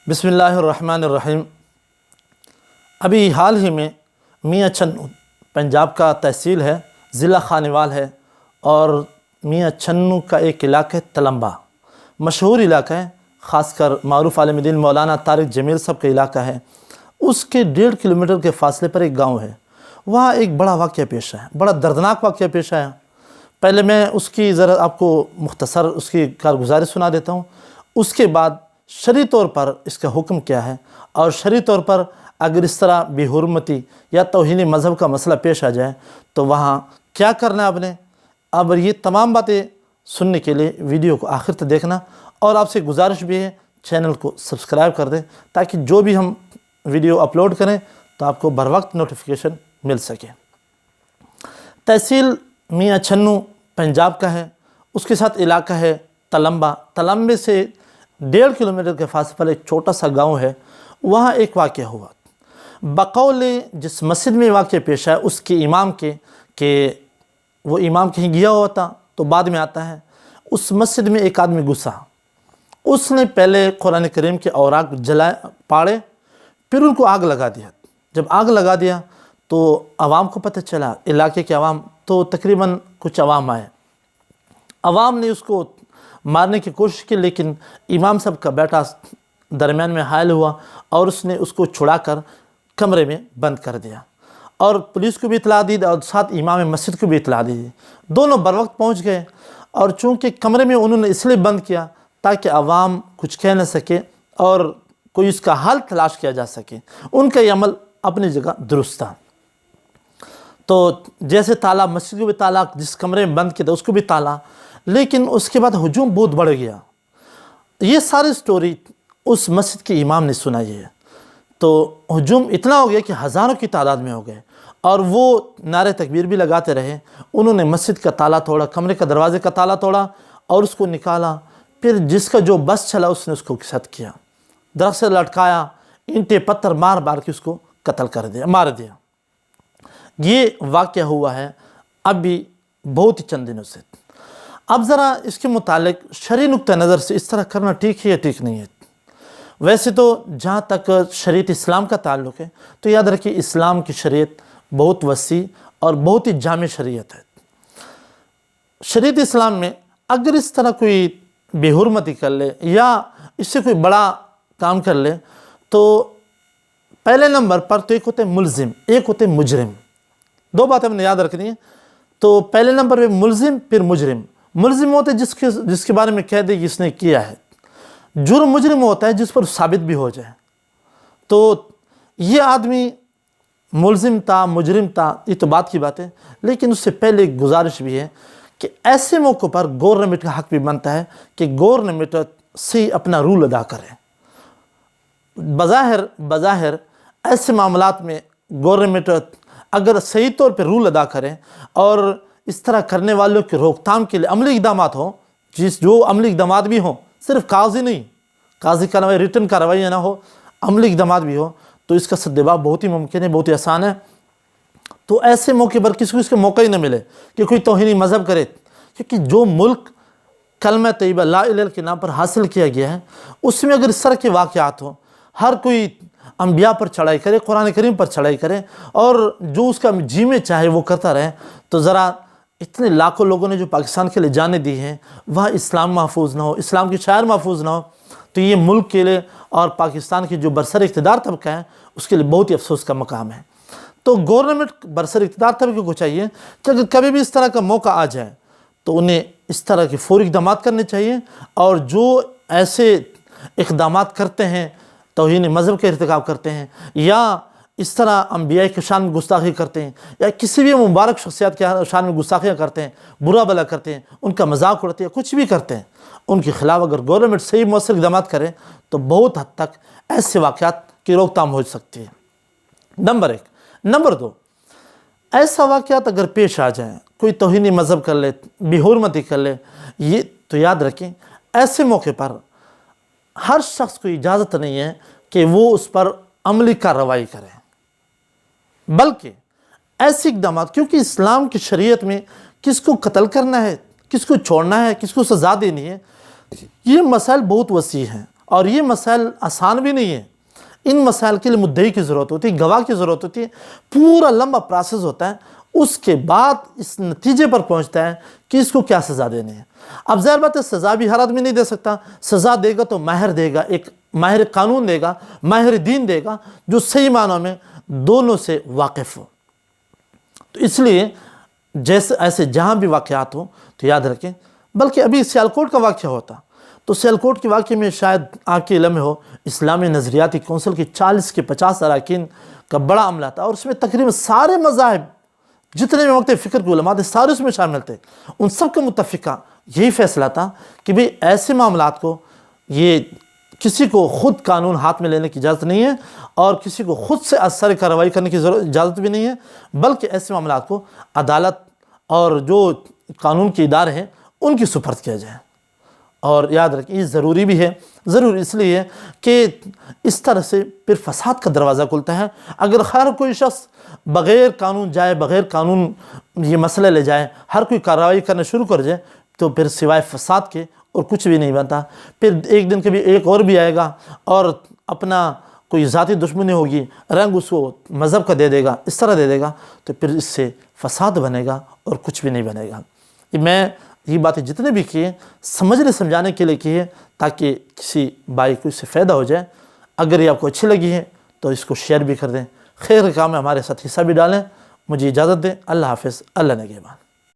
بسم اللہ الرحمن الرحیم۔ ابھی حال ہی میں میاں چھنو پنجاب کا تحصیل ہے، ضلع خانیوال ہے، اور میاں چھنو کا ایک علاقہ ہے تلمبا، مشہور علاقہ ہے، خاص کر معروف عالم دین مولانا طارق جمیل صاحب کا علاقہ ہے۔ اس کے 1.5 کلومیٹر کے فاصلے پر ایک گاؤں ہے، وہاں ایک بڑا واقعہ پیش آیا، بڑا دردناک واقعہ پیش آیا۔ پہلے میں اس کی ذرا آپ کو مختصر اس کی کارگزاری سنا دیتا ہوں، اس کے بعد شرعی طور پر اس کا حکم کیا ہے، اور شرعی طور پر اگر اس طرح بے حرمتی یا توہین مذہب کا مسئلہ پیش آ جائے تو وہاں کیا کرنا ہے آپ نے۔ اب یہ تمام باتیں سننے کے لیے ویڈیو کو آخر تک دیکھنا، اور آپ سے گزارش بھی ہے چینل کو سبسکرائب کر دیں تاکہ جو بھی ہم ویڈیو اپلوڈ کریں تو آپ کو بر وقت نوٹیفیکیشن مل سکے۔ تحصیل میاں چھنو پنجاب کا ہے، اس کے ساتھ علاقہ ہے تلمبا۔ تلمبے سے 1.5 کلومیٹر کے فاصلے پر ایک چھوٹا سا گاؤں ہے، وہاں ایک واقعہ ہوا۔ بقول جس مسجد میں واقعہ پیش ہے اس کے امام کے کہ وہ امام کہیں گیا ہوا تھا تو بعد میں آتا ہے، اس مسجد میں ایک آدمی گھسا، اس نے پہلے قرآن کریم کے اوراق جلائے پاڑے، پھر ان کو آگ لگا دیا۔ جب آگ لگا دیا تو عوام کو پتہ چلا، علاقے کے عوام، تو تقریباً کچھ عوام آئے، عوام نے اس کو مارنے کی کوشش کی، لیکن امام صاحب کا بیٹا درمیان میں حائل ہوا اور اس نے اس کو چھڑا کر کمرے میں بند کر دیا، اور پولیس کو بھی اطلاع دی اور ساتھ امام مسجد کو بھی اطلاع دی۔ دونوں بر وقت پہنچ گئے، اور چونکہ کمرے میں انہوں نے اس لیے بند کیا تاکہ عوام کچھ کہہ نہ سکے اور کوئی اس کا حل تلاش کیا جا سکے۔ ان کا یہ عمل اپنی جگہ درست تھا۔ تو جیسے تالا، مسجد کو بھی تالا، جس کمرے میں بند کیا تھا اس کو بھی تالا، لیکن اس کے بعد ہجوم بہت بڑھ گیا۔ یہ ساری سٹوری اس مسجد کے امام نے سنائی ہے۔ تو ہجوم اتنا ہو گیا کہ ہزاروں کی تعداد میں ہو گئے، اور وہ نعرے تکبیر بھی لگاتے رہے۔ انہوں نے مسجد کا تالا توڑا، کمرے کا دروازے کا تالا توڑا اور اس کو نکالا، پھر جس کا جو بس چلا اس نے اس کو قتل کیا، درخت سے لٹکایا، اینٹیں پتھر مار مار کے اس کو قتل کر دیا، مار دیا۔ یہ واقعہ ہوا ہے ابھی بہت ہی چند دنوں سے۔ اب ذرا اس کے متعلق شرعی نقطہ نظر سے اس طرح کرنا ٹھیک ہے یا ٹھیک نہیں ہے؟ ویسے تو جہاں تک شریعت اسلام کا تعلق ہے تو یاد رکھیے اسلام کی شریعت بہت وسیع اور بہت ہی جامع شریعت ہے۔ شریعت اسلام میں اگر اس طرح کوئی بے حرمتی کر لے یا اس سے کوئی بڑا کام کر لے تو پہلے نمبر پر تو ایک ہوتے ملزم، ایک ہوتے مجرم۔ دو باتیں ہم نے یاد رکھنی ہیں۔ تو پہلے نمبر پہ ملزم، پھر مجرم۔ ملزم ہوتے جس کے بارے میں کہہ دے کہ اس نے کیا ہے، جرم مجرم ہوتا ہے جس پر ثابت بھی ہو جائے۔ تو یہ آدمی ملزم تھا، مجرم تھا، یہ تو بات کی بات ہے، لیکن اس سے پہلے ایک گزارش بھی ہے کہ ایسے موقع پر گورنمنٹ کا حق بھی بنتا ہے کہ گورنمنٹ سے اپنا رول ادا کرے۔ بظاہر ایسے معاملات میں گورنمنٹ اگر صحیح طور پہ رول ادا کرے اور اس طرح کرنے والوں کی روک تھام کے لیے عملی اقدامات ہوں، جو عملی اقدامات بھی ہوں، صرف کاغذی نہیں، کاغذی کارروائی، ریٹن کارروائی نہ ہو، عملی اقدامات بھی ہو، تو اس کا سدباب بہت ہی ممکن ہے، بہت ہی آسان ہے۔ تو ایسے موقع پر کسی کو اس کا موقع ہی نہ ملے کہ کوئی توہین مذہب کرے، کیونکہ جو ملک کلمہ طیبہ لا الہ کے نام پر حاصل کیا گیا ہے اس میں اگر اس طرح کے واقعات ہوں، ہر کوئی انبیاء پر چڑھائی کرے، قرآن کریم پر چڑھائی کرے، اور جو اس کا جی میں چاہے وہ کرتا رہے، تو ذرا اتنے لاکھوں لوگوں نے جو پاکستان کے لیے جانیں دی ہیں، وہاں اسلام محفوظ نہ ہو، اسلام کی شاعر محفوظ نہ ہو، تو یہ ملک کے لیے اور پاکستان کی جو برسر اقتدار طبقہ ہے اس کے لیے بہت ہی افسوس کا مقام ہے۔ تو گورنمنٹ برسر اقتدار طبقے کو چاہیے کہ اگر کبھی بھی اس طرح کا موقع آ جائے تو انہیں اس طرح کے فوری اقدامات کرنے چاہیے، اور جو ایسے اقدامات کرتے ہیں، توہین مذہب کے ارتکاب کرتے ہیں، یا اس طرح انبیاء کے شان میں گستاخی کرتے ہیں، یا کسی بھی مبارک شخصیات کے شان میں گستاخیاں کرتے ہیں، برا بھلا کرتے ہیں، ان کا مذاق اڑاتے ہیں، کچھ بھی کرتے ہیں، ان کے خلاف اگر گورنمنٹ صحیح مؤثر اقدامات کرے تو بہت حد تک ایسے واقعات کی روک تھام ہو سکتی ہے۔ نمبر 1۔ نمبر 2، ایسا واقعات اگر پیش آ جائیں، کوئی توہین مذہب کر لے، بے حرمتی کر لے، یہ تو یاد رکھیں ایسے موقع پر ہر شخص کو اجازت نہیں ہے کہ وہ اس پر عملی کارروائی کرے، بلکہ ایسے اقدامات، کیونکہ اسلام کی شریعت میں کس کو قتل کرنا ہے، کس کو چھوڑنا ہے، کس کو سزا دینی ہے، یہ مسائل بہت وسیع ہیں، اور یہ مسائل آسان بھی نہیں ہے، ان مسائل کے لیے مدعی کی ضرورت ہوتی ہے، گواہ کی ضرورت ہوتی ہے، پورا لمبا پروسیس ہوتا ہے، اس کے بعد اس نتیجے پر پہنچتا ہے کہ اس کو کیا سزا دینی ہے۔ اب ظاہر بات ہے سزا بھی ہر آدمی نہیں دے سکتا، سزا دے گا تو ماہر دے گا، ایک ماہر قانون دے گا، ماہر دین دے گا، جو صحیح معنوں میں دونوں سے واقف ہو۔ تو اس لیے جیسے ایسے جہاں بھی واقعات ہوں تو یاد رکھیں، بلکہ ابھی سیالکوٹ کا واقعہ ہوتا تو سیالکوٹ کے واقعے میں شاید آپ کے علم میں ہو، اسلامی نظریاتی کونسل کی 40 کے 50 اراکین کا بڑا عملہ تھا، اور اس میں تقریباً سارے مذاہب جتنے بھی وقت فکر کے علماء تھے سارے اس میں شامل تھے، ان سب کا متفقہ یہی فیصلہ تھا کہ بھئی ایسے معاملات کو یہ کسی کو خود قانون ہاتھ میں لینے کی اجازت نہیں ہے، اور کسی کو خود سے اثر کارروائی کرنے کی اجازت بھی نہیں ہے، بلکہ ایسے معاملات کو عدالت اور جو قانون کے ادارے ہیں ان کی سپرد کیا جائے۔ اور یاد رکھیں یہ ضروری بھی ہے، ضرور اس لیے کہ اس طرح سے پھر فساد کا دروازہ کھلتا ہے۔ اگر ہر کوئی شخص بغیر قانون جائے، بغیر قانون یہ مسئلہ لے جائے، ہر کوئی کارروائی کرنا شروع کر جائے، تو پھر سوائے فساد کے اور کچھ بھی نہیں بنتا۔ پھر ایک دن کبھی ایک اور بھی آئے گا اور اپنا کوئی ذاتی دشمنی ہوگی، رنگ اس کو مذہب کا دے دے گا، اس طرح دے دے گا، تو پھر اس سے فساد بنے گا اور کچھ بھی نہیں بنے گا۔ میں یہ باتیں جتنے بھی کیے سمجھنے سمجھانے کے لیے کیے تاکہ کسی بھائی کو اس سے فائدہ ہو جائے۔ اگر یہ آپ کو اچھی لگی ہے تو اس کو شیئر بھی کر دیں، خیر کے کام میں ہمارے ساتھ حصہ بھی ڈالیں۔ مجھے اجازت دیں، اللہ حافظ، اللہ نگہبان۔